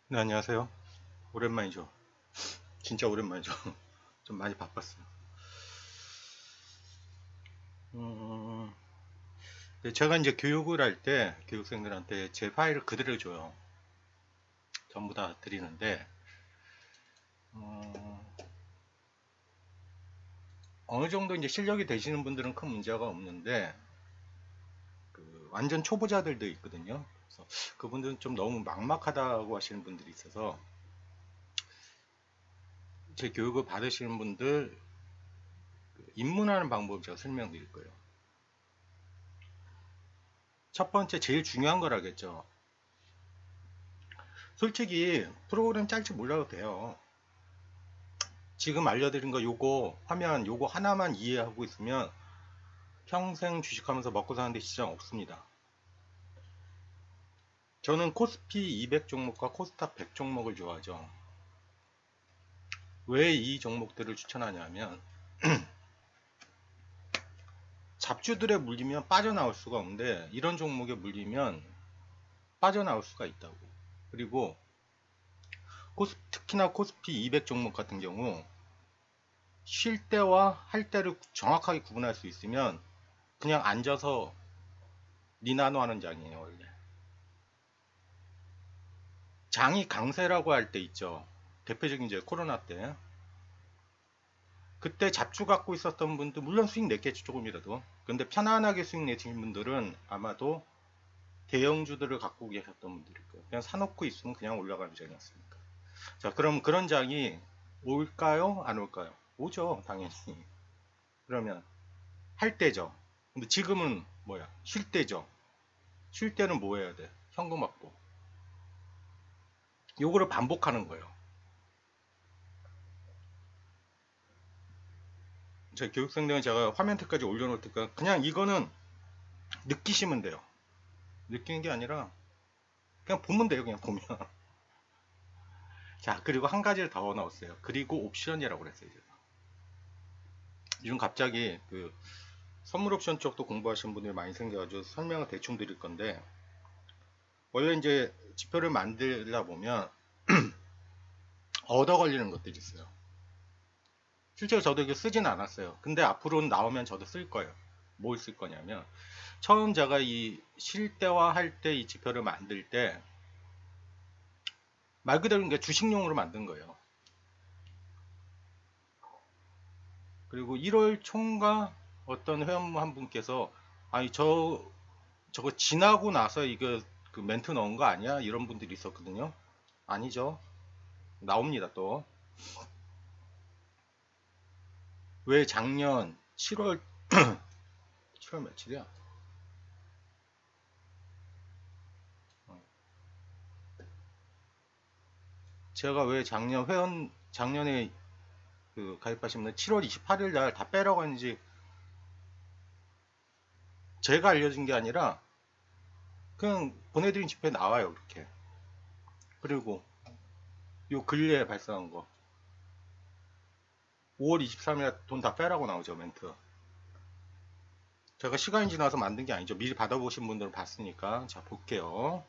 네, 안녕하세요. 오랜만이죠. 진짜 오랜만이죠. 좀 많이 바빴어요. 음, 네, 제가 이제 교육을 할 때 교육생들한테 제 파일을 그대로 줘요. 전부 다 드리는데 음, 어느 정도 이제 실력이 되시는 분들은 큰 문제가 없는데 그 완전 초보자들도 있거든요. 그래서 그분들은 좀 너무 막막하다고 하시는 분들이 있어서 제 교육을 받으시는 분들 입문하는 방법을 제가 설명드릴 거예요. 첫 번째 제일 중요한 거라겠죠. 솔직히 프로그램 짤 줄 몰라도 돼요. 지금 알려드린 거 요거 화면 요거 하나만 이해하고 있으면 평생 주식하면서 먹고 사는데 지장 없습니다. 저는 코스피 200 종목과 코스닥 100 종목을 좋아하죠. 왜 이 종목들을 추천하냐면 잡주들에 물리면 빠져나올 수가 없는데 이런 종목에 물리면 빠져나올 수가 있다고. 그리고 특히나 코스피 200 종목 같은 경우 쉴 때와 할 때를 정확하게 구분할 수 있으면 그냥 앉아서 니나노 하는 장이에요 원래. 장이 강세라고 할 때 있죠. 대표적인 이제 코로나 때. 그때 잡주 갖고 있었던 분들, 물론 수익 냈겠죠, 조금이라도. 근데 편안하게 수익 내신 분들은 아마도 대형주들을 갖고 계셨던 분들일 거예요. 그냥 사놓고 있으면 그냥 올라가는 장이었으니까. 자, 그럼 그런 장이 올까요? 안 올까요? 오죠, 당연히. 그러면 할 때죠. 근데 지금은 뭐야? 쉴 때죠. 쉴 때는 뭐 해야 돼? 현금 확보. 요거를 반복하는 거예요. 제 교육생들은 제가 화면테까지 올려놓을 테니까 그냥 이거는 느끼시면 돼요. 느끼는 게 아니라 그냥 보면 돼요. 그냥 보면. 자, 그리고 한 가지를 더 넣었어요. 그리고 옵션이라고 그랬어요. 제가. 요즘 갑자기 그 선물 옵션 쪽도 공부하시는 분들이 많이 생겨가지고 설명을 대충 드릴 건데 원래 이제 지표를 만들다 보면 얻어 걸리는 것들이 있어요. 실제로 저도 이거 쓰진 않았어요. 근데 앞으로는 나오면 저도 쓸 거예요. 뭘 쓸 거냐면 처음 제가 이 쉴 때와 할 때 이 지표를 만들 때 말 그대로 그러니까 주식용으로 만든 거예요. 그리고 1월 총과 어떤 회원 한 분께서 아니 저거 지나고 나서 이거 그 멘트 넣은 거 아니야? 이런 분들이 있었거든요. 아니죠. 나옵니다 또. 왜 작년 7월 7월 며칠이야? 제가 왜 작년 회원 작년에 그 가입하신 분 7월 28일 날 다 빼라고 했는지 제가 알려준 게 아니라 그냥 보내드린 집회 나와요 그렇게. 그리고 요 근래에 발생한 거 5월 23일 돈 다 빼라고 나오죠 멘트. 제가 시간이 지나서 만든 게 아니죠. 미리 받아보신 분들은 봤으니까. 자, 볼게요.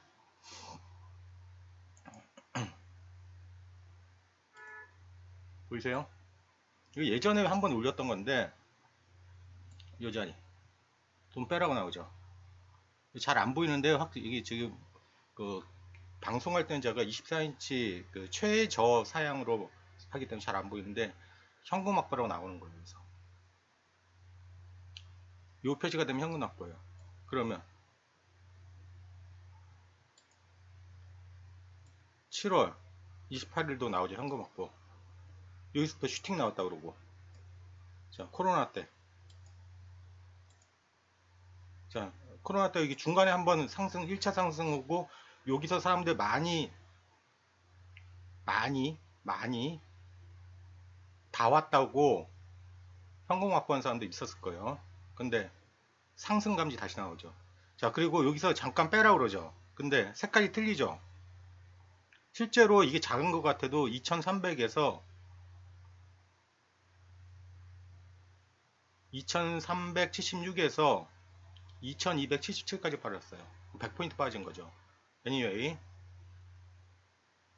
보이세요? 이거 예전에 한번 올렸던 건데, 이 자리. 돈 빼라고 나오죠. 잘 안 보이는데, 이게 지금, 그, 방송할 때는 제가 24인치 그 최저 사양으로 하기 때문에 잘 안 보이는데, 현금 확보라고 나오는 거예요. 그래서. 이 표시가 되면 현금 확보예요. 그러면, 7월 28일도 나오죠. 현금 확보. 여기서부터 슈팅 나왔다 그러고. 자, 코로나 때. 자, 코로나 때 여기 중간에 한번 상승, 1차 상승하고 여기서 사람들 많이 다 왔다고 현금 확보한 사람도 있었을 거예요. 근데 상승 감지 다시 나오죠. 자, 그리고 여기서 잠깐 빼라 그러죠. 근데 색깔이 틀리죠. 실제로 이게 작은 것 같아도 2300에서 2376에서 2277까지 빠졌어요. 100포인트 빠진 거죠. anyway.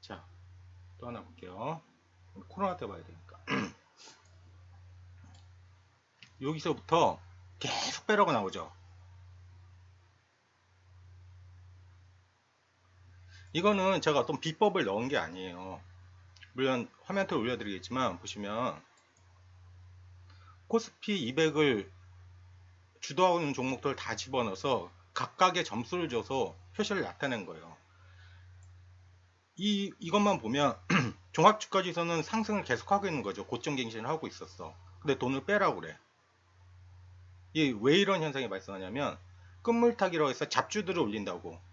자, 또 하나 볼게요. 코로나 때 봐야 되니까. 여기서부터 계속 빼라고 나오죠. 이거는 제가 어떤 비법을 넣은 게 아니에요. 물론 화면에 올려드리겠지만 보시면 코스피 200을 주도하는 종목들 다 집어넣어서 각각의 점수를 줘서 표시를 나타낸 거예요. 이것만 보면 종합주가지수는 상승을 계속하고 있는 거죠. 고점 갱신을 하고 있었어. 근데 돈을 빼라고 그래. 왜 이런 현상이 발생하냐면 끝물타기라고 해서 잡주들을 올린다고.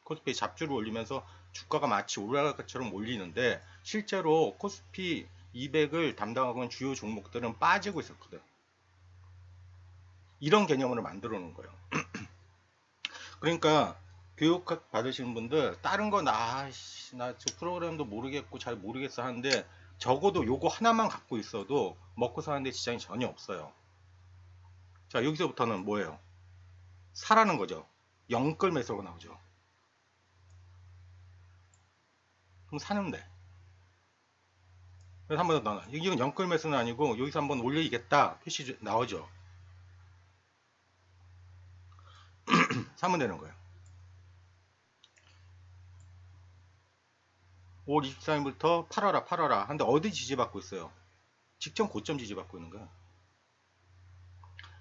코스피 잡주를 올리면서 주가가 마치 올라갈 것처럼 올리는데 실제로 코스피 200을 담당하고 있는 주요 종목들은 빠지고 있었거든. 이런 개념으로 만들어 놓은 거예요. 그러니까 교육 받으시는 분들 다른 거 나 저 프로그램도 모르겠고 잘 모르겠어 하는데 적어도 요거 하나만 갖고 있어도 먹고 사는데 지장이 전혀 없어요. 자, 여기서부터는 뭐예요? 사라는 거죠. 영끌 매수가 나오죠. 그럼 사면 돼. 그래서 한번 더 넣어. 이건 영끌 매수는 아니고 여기서 한번 올리겠다 표시 나오죠. 사면 되는 거예요. 5월 23일부터 팔아라 하는데 어디 지지받고 있어요? 직전 고점 지지받고 있는 거야.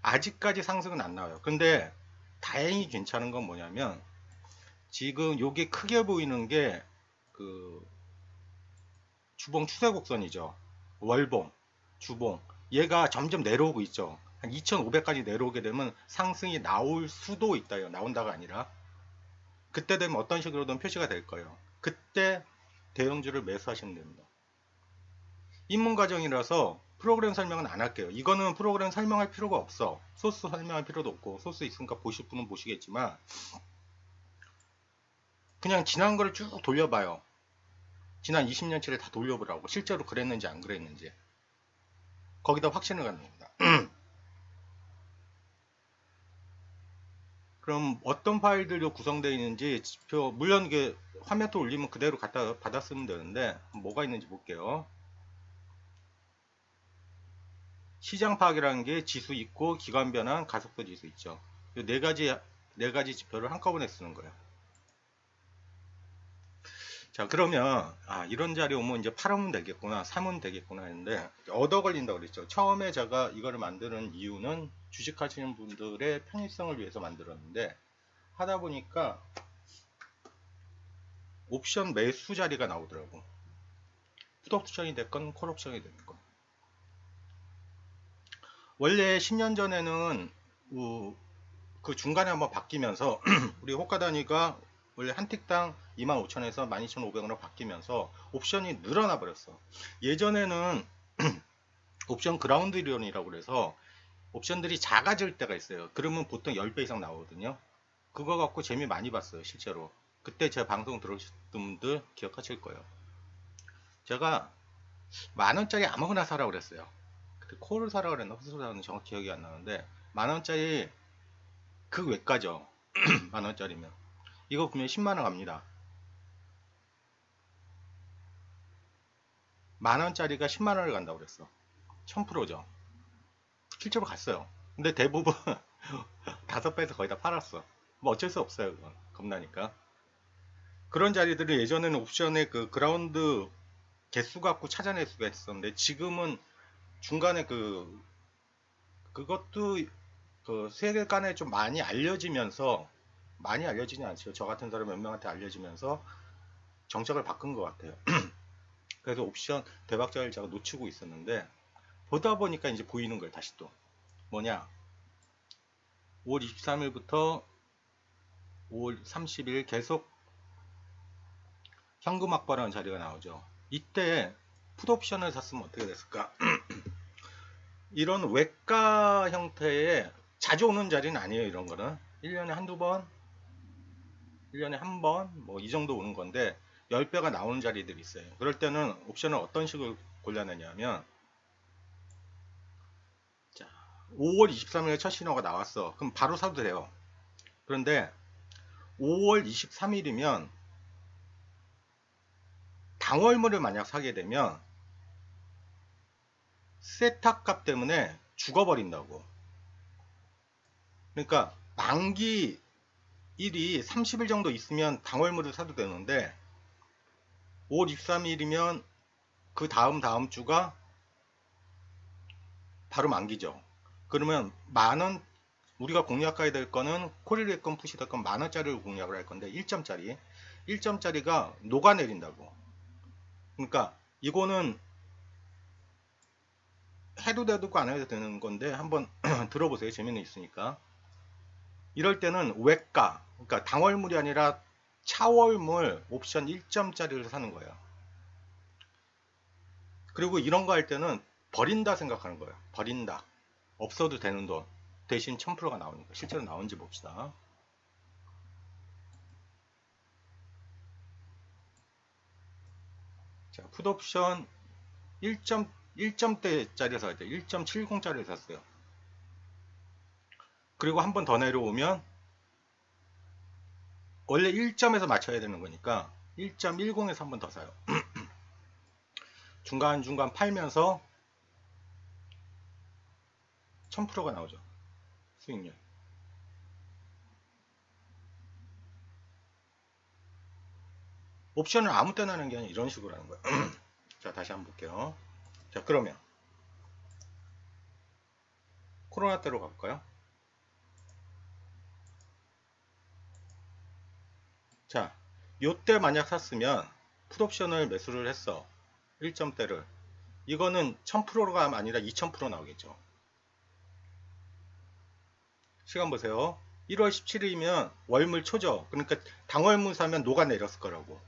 아직까지 상승은 안 나와요. 근데 다행히 괜찮은 건 뭐냐면 지금 요게 크게 보이는 게 그 주봉 추세 곡선이죠. 월봉, 주봉. 얘가 점점 내려오고 있죠. 한 2,500까지 내려오게 되면 상승이 나올 수도 있다요. 나온다가 아니라. 그때 되면 어떤 식으로든 표시가 될 거예요. 그때 대형주를 매수하시면 됩니다. 입문 과정이라서 프로그램 설명은 안 할게요. 이거는 프로그램 설명할 필요가 없어. 소스 설명할 필요도 없고 소스 있으니까 보실 분은 보시겠지만 그냥 지난 거를 쭉 돌려봐요. 지난 20년치를 다 돌려보라고. 실제로 그랬는지 안 그랬는지. 거기다 확신을 갖는 겁니다. 그럼 어떤 파일들로 구성되어 있는지 지표, 물론 이게 화면도 올리면 그대로 갖다 받아 쓰면 되는데 뭐가 있는지 볼게요. 시장 파악이라는 게 지수 있고 기관 변환, 가속도 지수 있죠. 이 네 가지 지표를 한꺼번에 쓰는 거예요. 자, 그러면 이런 자리 오면 이제 팔으면 되겠구나, 사면 되겠구나 했는데 얻어 걸린다고 그랬죠. 처음에 제가 이거를 만드는 이유는 주식하시는 분들의 편의성을 위해서 만들었는데 하다 보니까 옵션 매수 자리가 나오더라고. 풋옵션이 됐건 콜옵션이 됐건. 원래 10년 전에는 그 중간에 한번 바뀌면서 우리 호가 단위가 원래 한 틱당 25,000에서 12,500원으로 바뀌면서 옵션이 늘어나 버렸어. 예전에는 옵션 그라운드 이론이라고 그래서 옵션들이 작아질 때가 있어요. 그러면 보통 10배 이상 나오거든요. 그거 갖고 재미 많이 봤어요, 실제로. 그때 제 방송 들으셨던 분들 기억하실 거예요. 제가 10,000원짜리 아무거나 사라고 그랬어요. 그때 콜을 사라고 그랬나 헛소리 사는 정확히 기억이 안 나는데 10,000원짜리 그 외과죠. 10,000원짜리면 이거 구면 10만원 갑니다. 10,000원짜리가 10만원을 간다고 그랬어. 1000%죠. 실제로 갔어요. 근데 대부분 5배에서 거의 다 팔았어. 뭐 어쩔 수 없어요. 그건. 겁나니까. 그런 자리들을 예전에는 옵션의 그 그라운드 개수 갖고 찾아낼 수가 있었는데 지금은 중간에 그것도 그 세계관에 좀 많이 알려지면서 많이 알려지지 않죠. 저 같은 사람 몇 명한테 알려지면서 정책을 바꾼 것 같아요. 그래서 옵션 대박자를 제가 놓치고 있었는데 보다 보니까 이제 보이는 거예요. 다시 또 뭐냐 5월 23일부터 5월 30일 계속 현금 확보라는 자리가 나오죠. 이때 풋옵션을 샀으면 어떻게 됐을까? 이런 외가 형태의 자주 오는 자리는 아니에요. 이런 거는 1년에 한두 번 1년에 한 번 뭐 이 정도 오는 건데 10배가 나오는 자리들이 있어요. 그럴 때는 옵션을 어떤 식으로 골라내냐면 자, 5월 23일에 첫 신호가 나왔어. 그럼 바로 사도 돼요. 그런데 5월 23일이면 당월물을 만약 사게 되면 세탁 값 때문에 죽어버린다고. 그러니까 만기 일이 30일 정도 있으면 당월물을 사도 되는데 5월 23일이면 그 다음 주가 바로 만기죠. 그러면 만원, 우리가 공략해야 될 거는 콜이 됐건 풋이 됐건 만원짜리를 공략을 할 건데 1점짜리 1점짜리가 녹아내린다고. 그러니까 이거는 해도 되고 안 해도 되는 건데 한번 들어보세요. 재미는 있으니까. 이럴 때는 외가, 그러니까 당월물이 아니라 차월물 옵션 1점짜리를 사는 거예요. 그리고 이런 거 할 때는 버린다 생각하는 거예요. 버린다. 없어도 되는 돈. 대신 1000%가 나오니까. 실제로 나온지 봅시다. 자, 풋옵션 1점대짜리 살 때 1.70짜리 샀어요. 그리고 한 번 더 내려오면 원래 1점에서 맞춰야 되는 거니까 1.10에서 한 번 더 사요. 중간중간 팔면서 1000%가 나오죠. 수익률. 옵션을 아무 때나 하는 게 아니라 이런 식으로 하는 거예요. 자, 다시 한번 볼게요. 자, 그러면 코로나 때로 가볼까요? 자, 요때 만약 샀으면 풋옵션을 매수를 했어. 1점대를. 이거는 1000%가 아니라 2000% 나오겠죠. 시간 보세요. 1월 17일이면 월물 초죠. 그러니까 당월물 사면 녹아내렸을 거라고.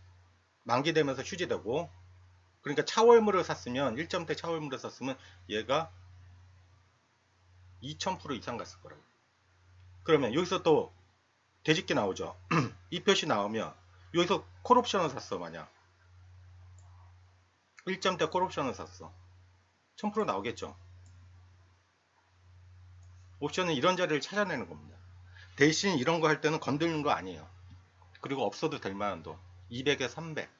만기되면서 휴지되고. 그러니까 차월물을 샀으면 1점대 차월물을 샀으면 얘가 2000% 이상 갔을 거라고. 그러면 여기서 또 되집기 나오죠. 이 표시 나오면 여기서 콜옵션을 샀어. 만약 1점대 콜옵션을 샀어. 1000% 나오겠죠. 옵션은 이런 자리를 찾아내는 겁니다. 대신 이런 거 할 때는 건드리는 거 아니에요. 그리고 없어도 될 만한 돈 200에 300.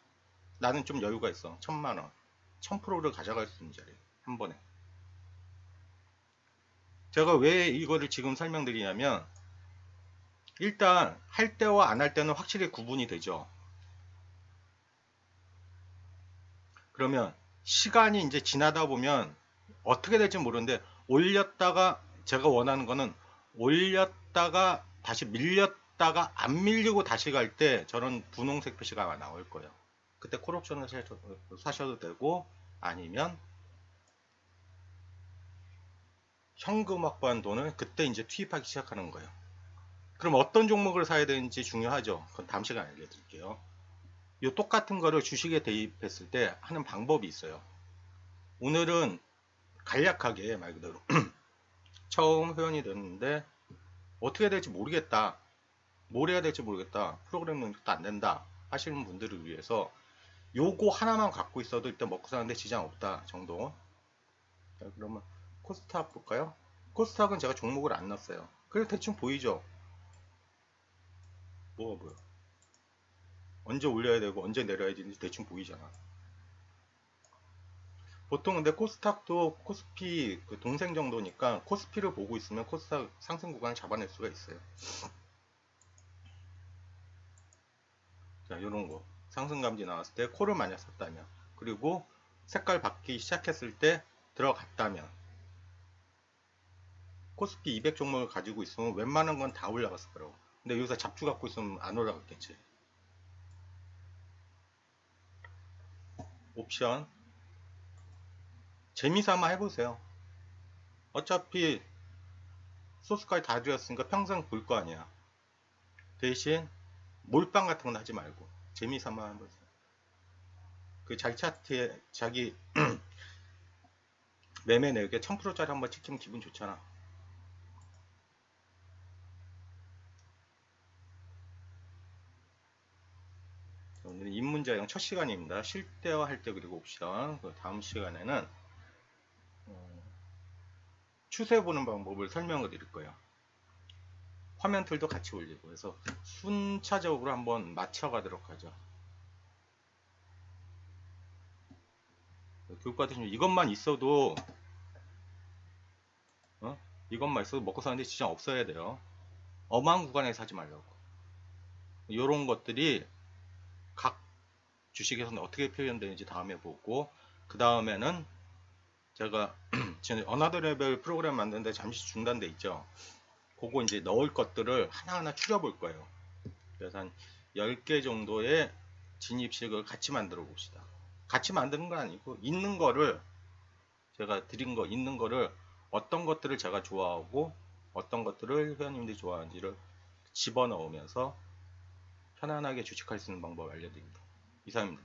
나는 좀 여유가 있어. 1000만원 1000%를 가져갈 수 있는 자리 한 번에. 제가 왜 이거를 지금 설명드리냐면 일단 할 때와 안 할 때는 확실히 구분이 되죠. 그러면 시간이 이제 지나다 보면 어떻게 될지 모르는데 올렸다가 제가 원하는 거는 올렸다가 다시 밀렸다가 안 밀리고 다시 갈 때 저런 분홍색 표시가 나올 거예요. 그때 콜옵션을 사셔도 되고 아니면 현금 확보한 돈을 그때 이제 투입하기 시작하는 거예요. 그럼 어떤 종목을 사야 되는지 중요하죠. 그건 다음 시간에 알려드릴게요. 이 똑같은 거를 주식에 대입했을 때 하는 방법이 있어요. 오늘은 간략하게 말 그대로 처음 회원이 됐는데 어떻게 해야 될지 모르겠다. 뭘 해야 될지 모르겠다. 프로그램 능력도 안 된다. 하시는 분들을 위해서 요거 하나만 갖고 있어도 일단 먹고 사는데 지장 없다 정도. 자, 그러면 코스닥 볼까요? 코스닥은 제가 종목을 안 넣었어요. 그래서 대충 보이죠? 뭐야. 언제 올려야 되고 언제 내려야 되는지 대충 보이잖아. 보통 근데 코스닥도 코스피 그 동생 정도니까 코스피를 보고 있으면 코스닥 상승 구간을 잡아낼 수가 있어요. 자, 요런 거. 상승 감지 나왔을 때 콜을 만약 샀다면 그리고 색깔 바뀌기 시작했을 때 들어갔다면 코스피 200 종목을 가지고 있으면 웬만한 건 다 올라갔을 거라고. 근데 여기서 잡주 갖고 있으면 안 올라갔겠지. 옵션 재미삼아 해보세요. 어차피 소스까지 다 들였으니까 평생 볼 거 아니야. 대신 몰빵 같은 건 하지 말고 재미삼아 해보세요. 그 자기 차트에 자기 매매 내역에 1000%짜리 한번 찍히면 기분 좋잖아. 오늘은 입문자형 첫 시간입니다. 쉴 때와 할 때 그리고 옵션. 그 다음 시간에는 추세 보는 방법을 설명을 드릴 거예요. 화면 틀도 같이 올리고 그래서 순차적으로 한번 맞춰가도록 하죠. 교육 받으시면 이것만 있어도 이것만 있어도 먹고 사는데 지장 없어야 돼요. 엄한 구간에 사지 말라고. 이런 것들이 각 주식에서는 어떻게 표현되는지 다음에 보고, 그 다음에는 제가 지금 어나더 레벨 프로그램 만드는데 잠시 중단돼 있죠. 그거 이제 넣을 것들을 하나하나 추려볼 거예요. 그래서 한 10개 정도의 진입식을 같이 만들어 봅시다. 같이 만드는 건 아니고 있는 거를, 제가 드린 거 있는 거를 어떤 것들을 제가 좋아하고 어떤 것들을 회원님들이 좋아하는지를 집어넣으면서 편안하게 주식할 수 있는 방법을 알려드립니다. 이상입니다.